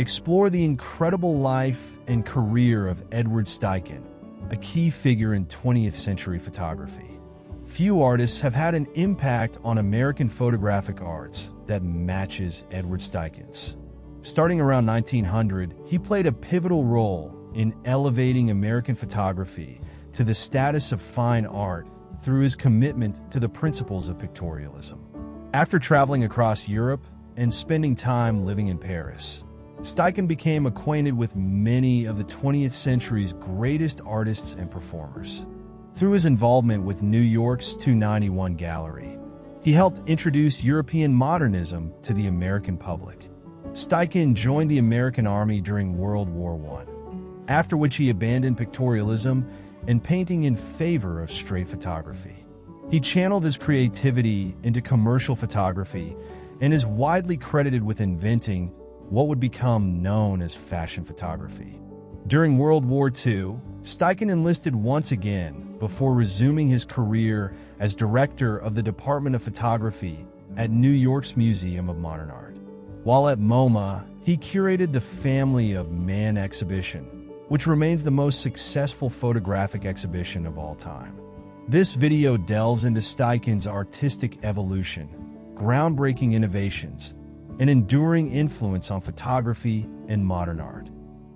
explore the incredible life and career of Edward Steichen, a key figure in 20th century photography. Few artists have had an impact on American photographic arts that matches Edward Steichen's. Starting around 1900, he played a pivotal role in elevating American photography to the status of fine art through his commitment to the principles of pictorialism. After traveling across Europe and spending time living in Paris, Steichen became acquainted with many of the 20th century's greatest artists and performers. Through his involvement with New York's 291 Gallery, he helped introduce European modernism to the American public. Steichen joined the American Army during World War I, after which he abandoned pictorialism and painting in favor of straight photography. He channeled his creativity into commercial photography and is widely credited with inventing what would become known as fashion photography. During World War II, Steichen enlisted once again before resuming his career as director of the Department of Photography at New York's Museum of Modern Art. While at MoMA, he curated the Family of Man exhibition, which remains the most successful photographic exhibition of all time. This video delves into Steichen's artistic evolution, groundbreaking innovations, and enduring influence on photography and modern art.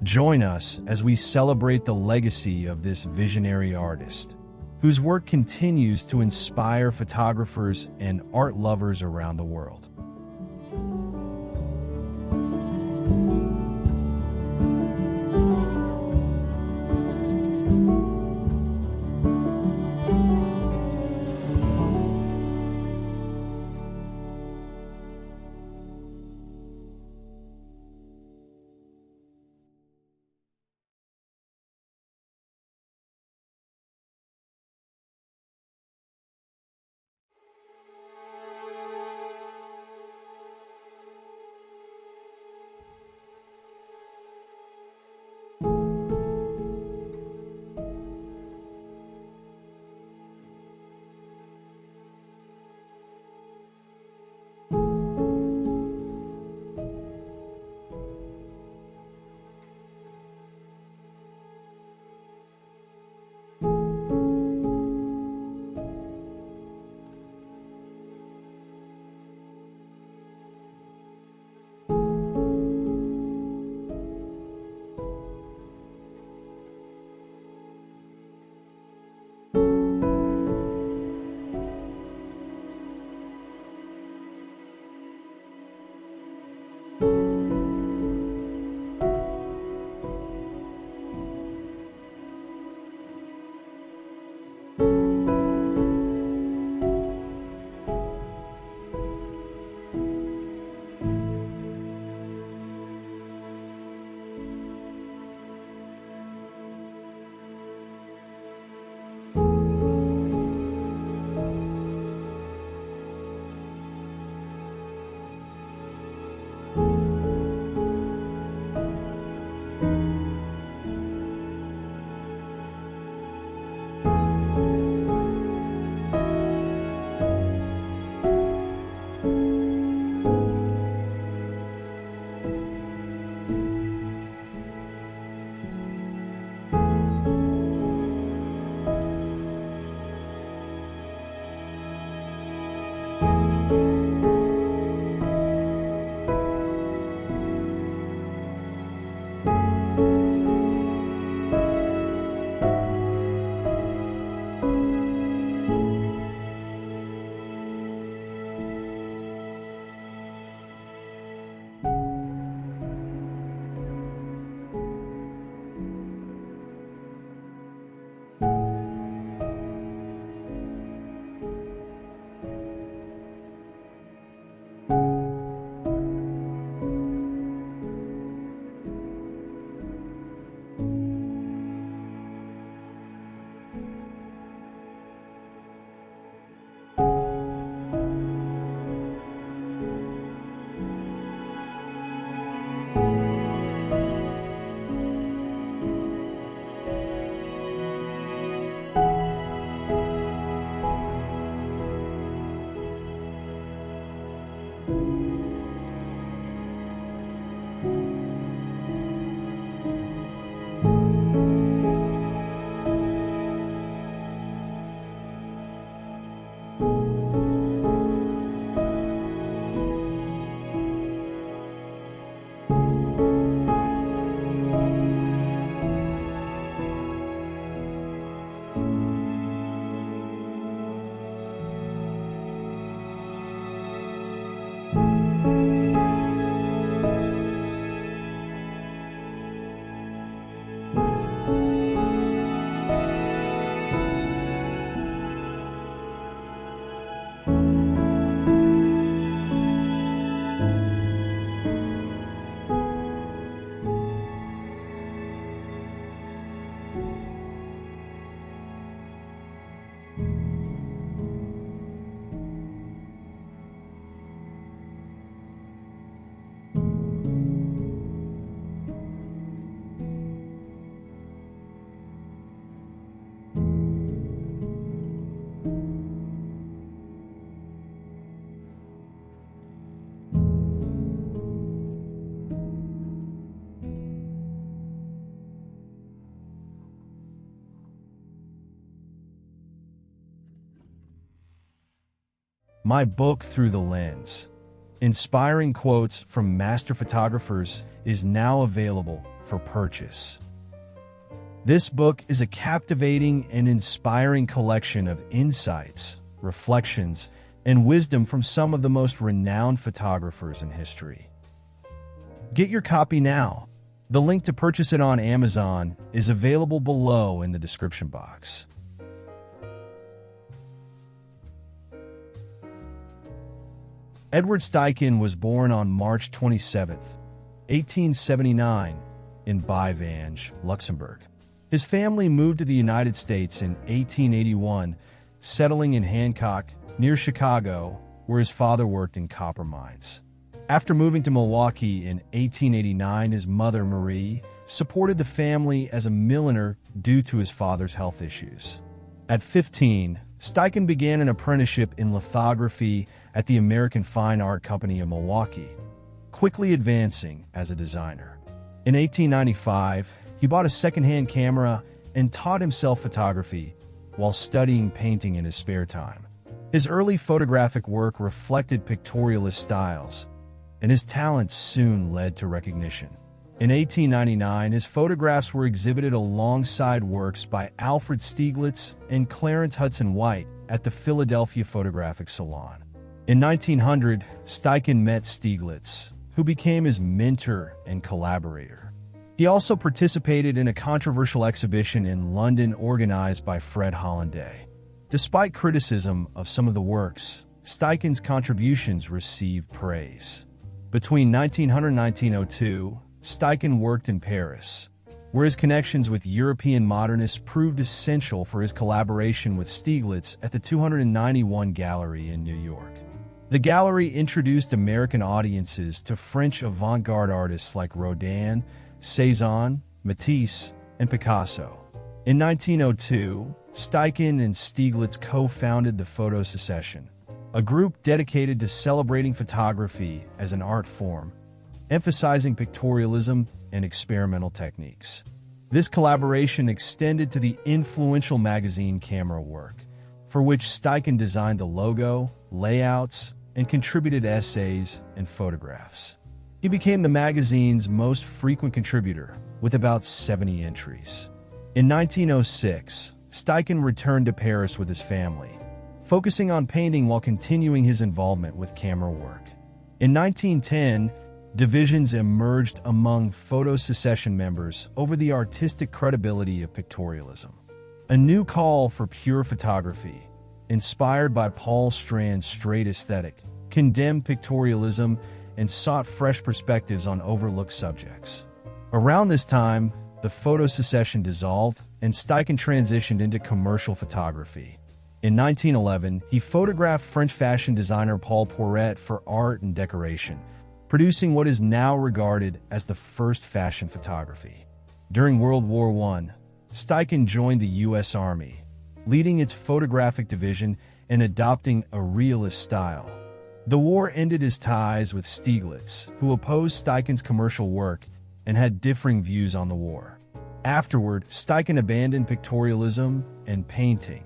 Join us as we celebrate the legacy of this visionary artist, whose work continues to inspire photographers and art lovers around the world. My Book Through the Lens. Inspiring quotes from master photographers is now available for purchase. This book is a captivating and inspiring collection of insights, reflections, and wisdom from some of the most renowned photographers in history. Get your copy now. The link to purchase it on Amazon is available below in the description box. Edward Steichen was born on March 27, 1879, in Bivange, Luxembourg. His family moved to the United States in 1881, settling in Hancock, near Chicago, where his father worked in copper mines. After moving to Milwaukee in 1889, his mother, Marie, supported the family as a milliner due to his father's health issues. At 15, Steichen began an apprenticeship in lithography at the American Fine Art Company of Milwaukee, quickly advancing as a designer. In 1895, he bought a second-hand camera and taught himself photography while studying painting in his spare time. His early photographic work reflected pictorialist styles, and his talents soon led to recognition. In 1899, his photographs were exhibited alongside works by Alfred Stieglitz and Clarence Hudson White at the Philadelphia Photographic Salon. In 1900, Steichen met Stieglitz, who became his mentor and collaborator. He also participated in a controversial exhibition in London organized by Fred Hollanday. Despite criticism of some of the works, Steichen's contributions received praise. Between 1900 and 1902, Steichen worked in Paris, where his connections with European modernists proved essential for his collaboration with Stieglitz at the 291 Gallery in New York. The gallery introduced American audiences to French avant-garde artists like Rodin, Cézanne, Matisse, and Picasso. In 1902, Steichen and Stieglitz co-founded the Photo Secession, a group dedicated to celebrating photography as an art form, emphasizing pictorialism and experimental techniques. This collaboration extended to the influential magazine Camera Work, for which Steichen designed the logo, layouts, and contributed essays and photographs. He became the magazine's most frequent contributor, with about 70 entries. In 1906, Steichen returned to Paris with his family, focusing on painting while continuing his involvement with camera work. In 1910, divisions emerged among Photo Secession members over the artistic credibility of pictorialism. A new call for pure photography, inspired by Paul Strand's straight aesthetic, condemned pictorialism and sought fresh perspectives on overlooked subjects. Around this time, the Photo Secession dissolved and Steichen transitioned into commercial photography. In 1911, he photographed French fashion designer Paul Poiret for art and decoration, producing what is now regarded as the first fashion photography. During World War I, Steichen joined the U.S. Army, leading its photographic division and adopting a realist style. The war ended his ties with Stieglitz, who opposed Steichen's commercial work and had differing views on the war. Afterward, Steichen abandoned pictorialism and painting.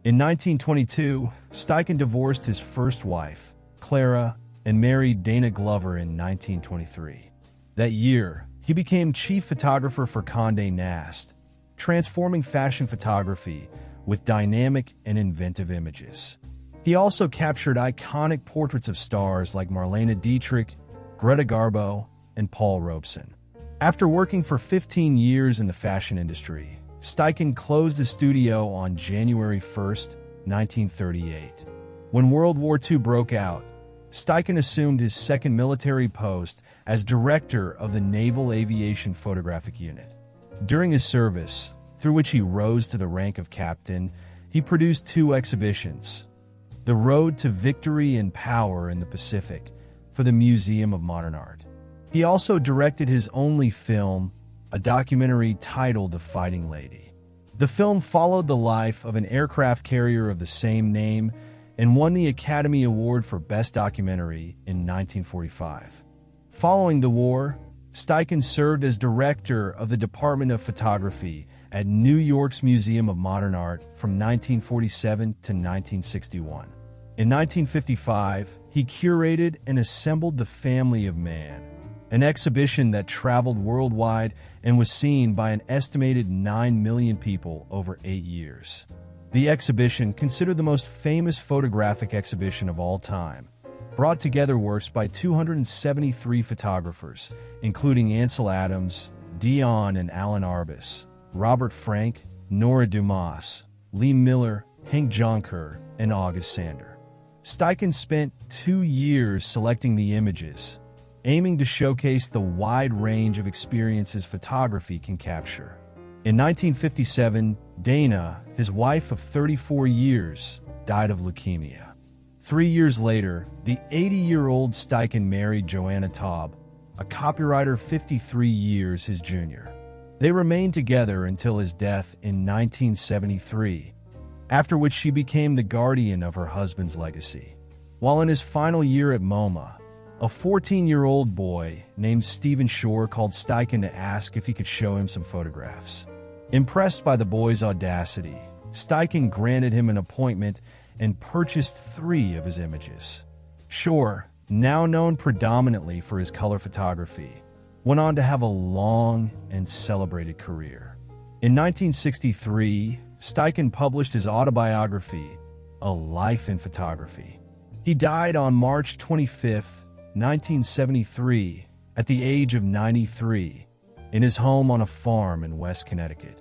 In 1922, Steichen divorced his first wife, Clara, and married Dana Glover in 1923. That year, he became chief photographer for Condé Nast, transforming fashion photography with dynamic and inventive images. He also captured iconic portraits of stars like Marlene Dietrich, Greta Garbo, and Paul Robeson. After working for 15 years in the fashion industry, Steichen closed his studio on January 1, 1938. When World War II broke out, Steichen assumed his second military post as director of the Naval Aviation Photographic Unit. During his service, through which he rose to the rank of captain, he produced two exhibitions: The Road to Victory and Power in the Pacific for the Museum of Modern Art. He also directed his only film, a documentary titled The Fighting Lady. The film followed the life of an aircraft carrier of the same name and won the Academy Award for Best Documentary in 1945. Following the war, Steichen served as director of the Department of Photography at New York's Museum of Modern Art from 1947 to 1961. In 1955, he curated and assembled the Family of Man, an exhibition that traveled worldwide and was seen by an estimated 9 million people over 8 years. The exhibition, considered the most famous photographic exhibition of all time, brought together works by 273 photographers, including Ansel Adams, Dion and Alan Arbus, Robert Frank, Nora Dumas, Lee Miller, Henk Jonker, and August Sander. Steichen spent 2 years selecting the images, aiming to showcase the wide range of experiences photography can capture. In 1957, Dana, his wife of 34 years, died of leukemia. 3 years later, the 80-year-old Steichen married Joanna Taub, a copywriter 53 years his junior. They remained together until his death in 1973, after which she became the guardian of her husband's legacy. While in his final year at MoMA, a 14-year-old boy named Stephen Shore called Steichen to ask if he could show him some photographs. Impressed by the boy's audacity, Steichen granted him an appointment and purchased 3 of his images. Shore, now known predominantly for his color photography, went on to have a long and celebrated career. In 1963, Steichen published his autobiography, A Life in Photography. He died on March 25, 1973, at the age of 93, in his home on a farm in West Connecticut.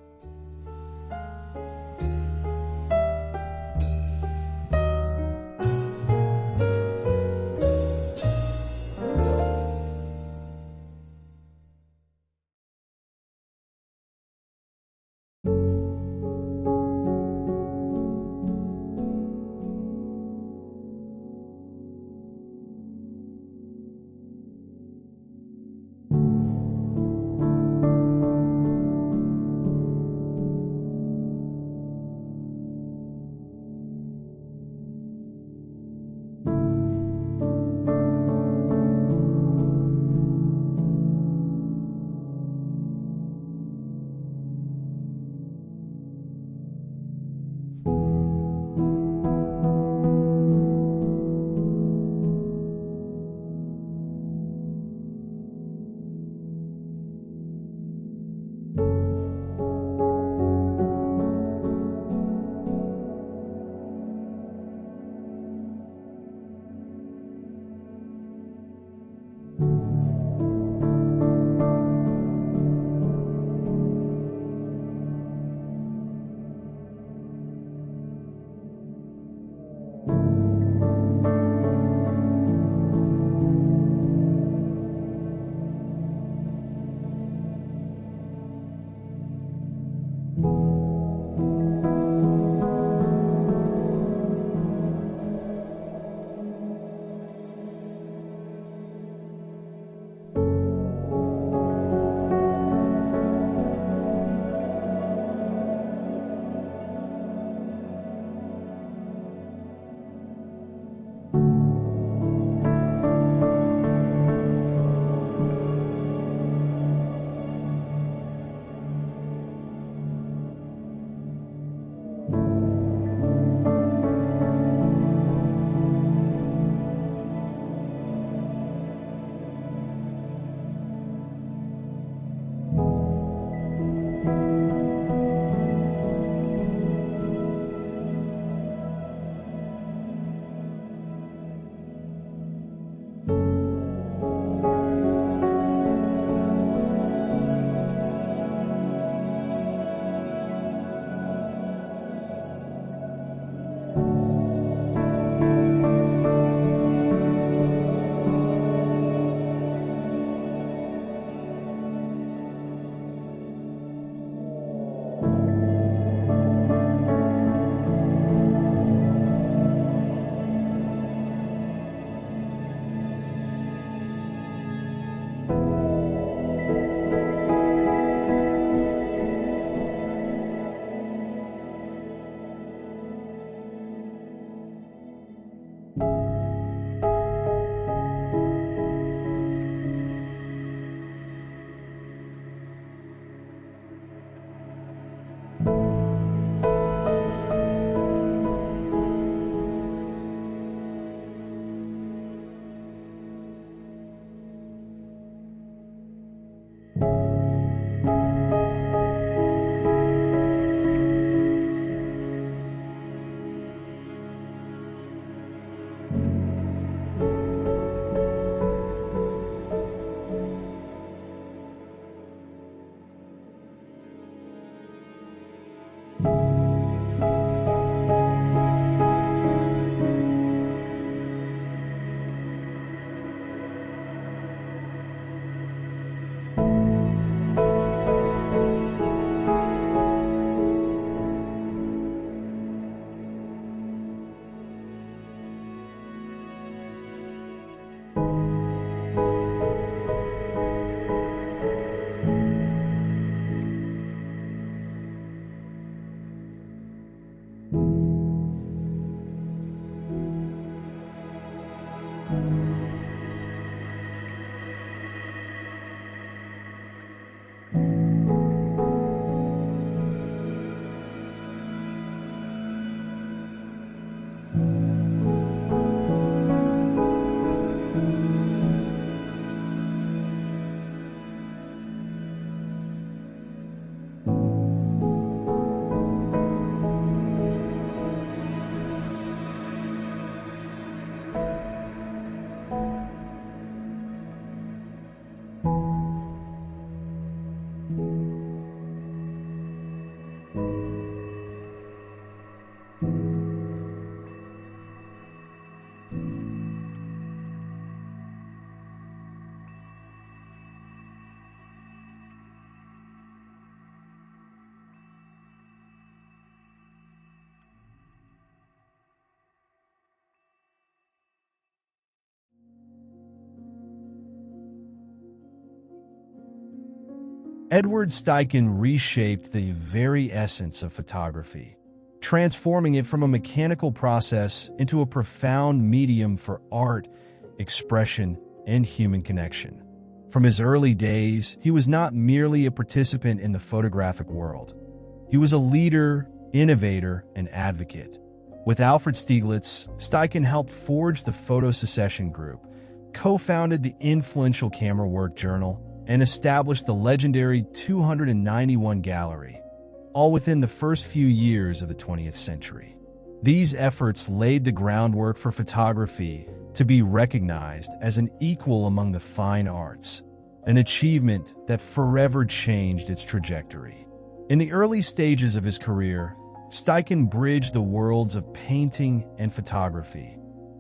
Edward Steichen reshaped the very essence of photography, transforming it from a mechanical process into a profound medium for art, expression, and human connection. From his early days, he was not merely a participant in the photographic world. He was a leader, innovator, and advocate. With Alfred Stieglitz, Steichen helped forge the Photo Secession Group, co-founded the influential Camera Work Journal, and established the legendary 291 Gallery, all within the first few years of the 20th century. These efforts laid the groundwork for photography to be recognized as an equal among the fine arts, an achievement that forever changed its trajectory. In the early stages of his career, Steichen bridged the worlds of painting and photography,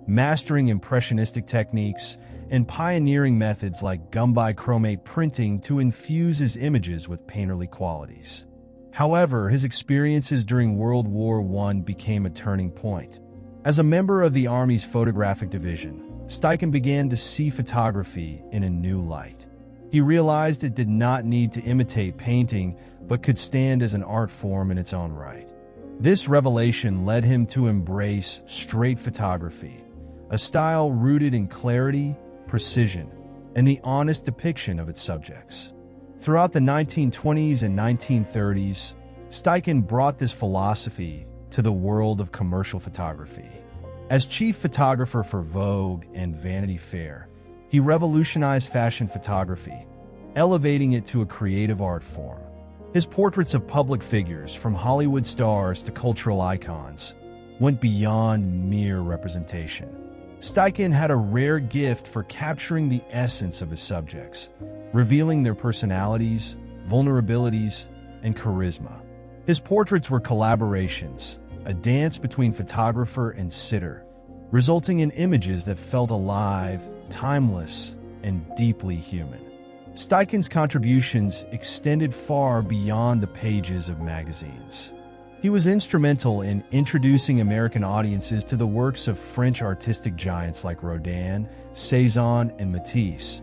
mastering impressionistic techniques and pioneering methods like gum-by-chromate printing to infuse his images with painterly qualities. However, his experiences during World War I became a turning point. As a member of the Army's photographic division, Steichen began to see photography in a new light. He realized it did not need to imitate painting, but could stand as an art form in its own right. This revelation led him to embrace straight photography, a style rooted in clarity, precision, and the honest depiction of its subjects. Throughout the 1920s and 1930s, Steichen brought this philosophy to the world of commercial photography. As chief photographer for Vogue and Vanity Fair, he revolutionized fashion photography, elevating it to a creative art form. His portraits of public figures, from Hollywood stars to cultural icons, went beyond mere representation. Steichen had a rare gift for capturing the essence of his subjects, revealing their personalities, vulnerabilities, and charisma. His portraits were collaborations, a dance between photographer and sitter, resulting in images that felt alive, timeless, and deeply human. Steichen's contributions extended far beyond the pages of magazines. He was instrumental in introducing American audiences to the works of French artistic giants like Rodin, Cézanne, and Matisse,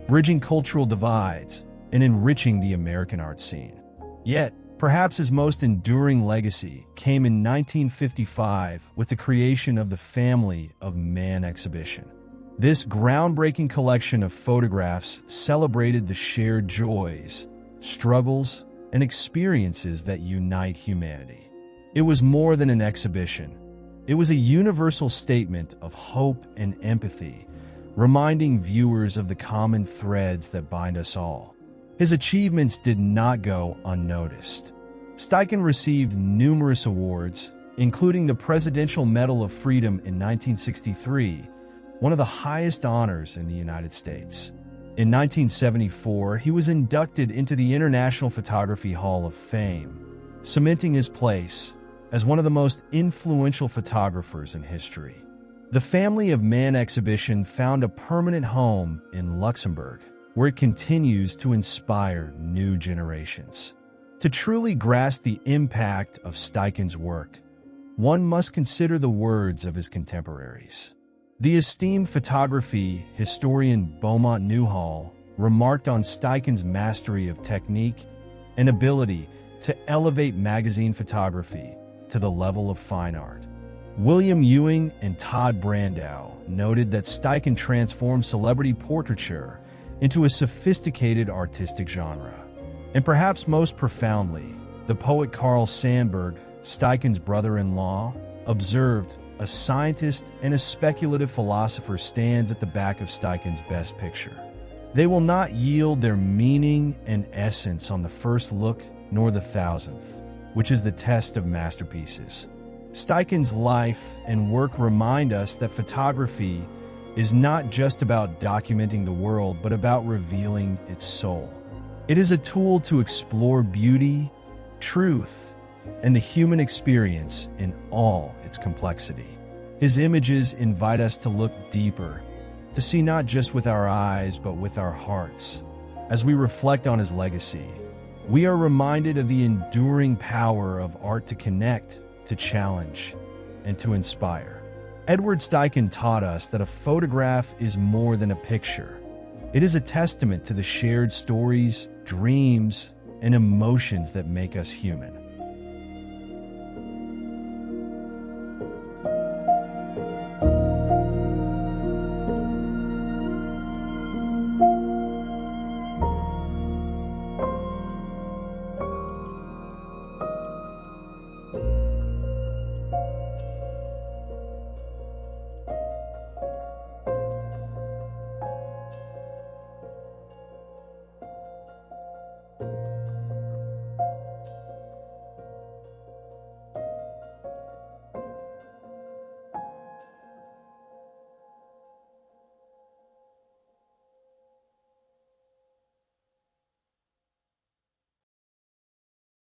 bridging cultural divides and enriching the American art scene. Yet, perhaps his most enduring legacy came in 1955 with the creation of the Family of Man exhibition. This groundbreaking collection of photographs celebrated the shared joys, struggles, and experiences that unite humanity. It was more than an exhibition. It was a universal statement of hope and empathy, reminding viewers of the common threads that bind us all. His achievements did not go unnoticed. Steichen received numerous awards, including the Presidential Medal of Freedom in 1963, one of the highest honors in the United States. In 1974, he was inducted into the International Photography Hall of Fame, cementing his place as one of the most influential photographers in history. The Family of Man exhibition found a permanent home in Luxembourg, where it continues to inspire new generations. To truly grasp the impact of Steichen's work, one must consider the words of his contemporaries. The esteemed photography historian Beaumont Newhall remarked on Steichen's mastery of technique and ability to elevate magazine photography to the level of fine art. William Ewing and Todd Brandau noted that Steichen transformed celebrity portraiture into a sophisticated artistic genre. And perhaps most profoundly, the poet Carl Sandburg, Steichen's brother-in-law, observed, "A scientist and a speculative philosopher stands at the back of Steichen's best picture. They will not yield their meaning and essence on the first look nor the thousandth, which is the test of masterpieces." Steichen's life and work remind us that photography is not just about documenting the world, but about revealing its soul. It is a tool to explore beauty, truth, and the human experience in all its complexity. His images invite us to look deeper, to see not just with our eyes, but with our hearts. As we reflect on his legacy, we are reminded of the enduring power of art to connect, to challenge, and to inspire. Edward Steichen taught us that a photograph is more than a picture. It is a testament to the shared stories, dreams, and emotions that make us human.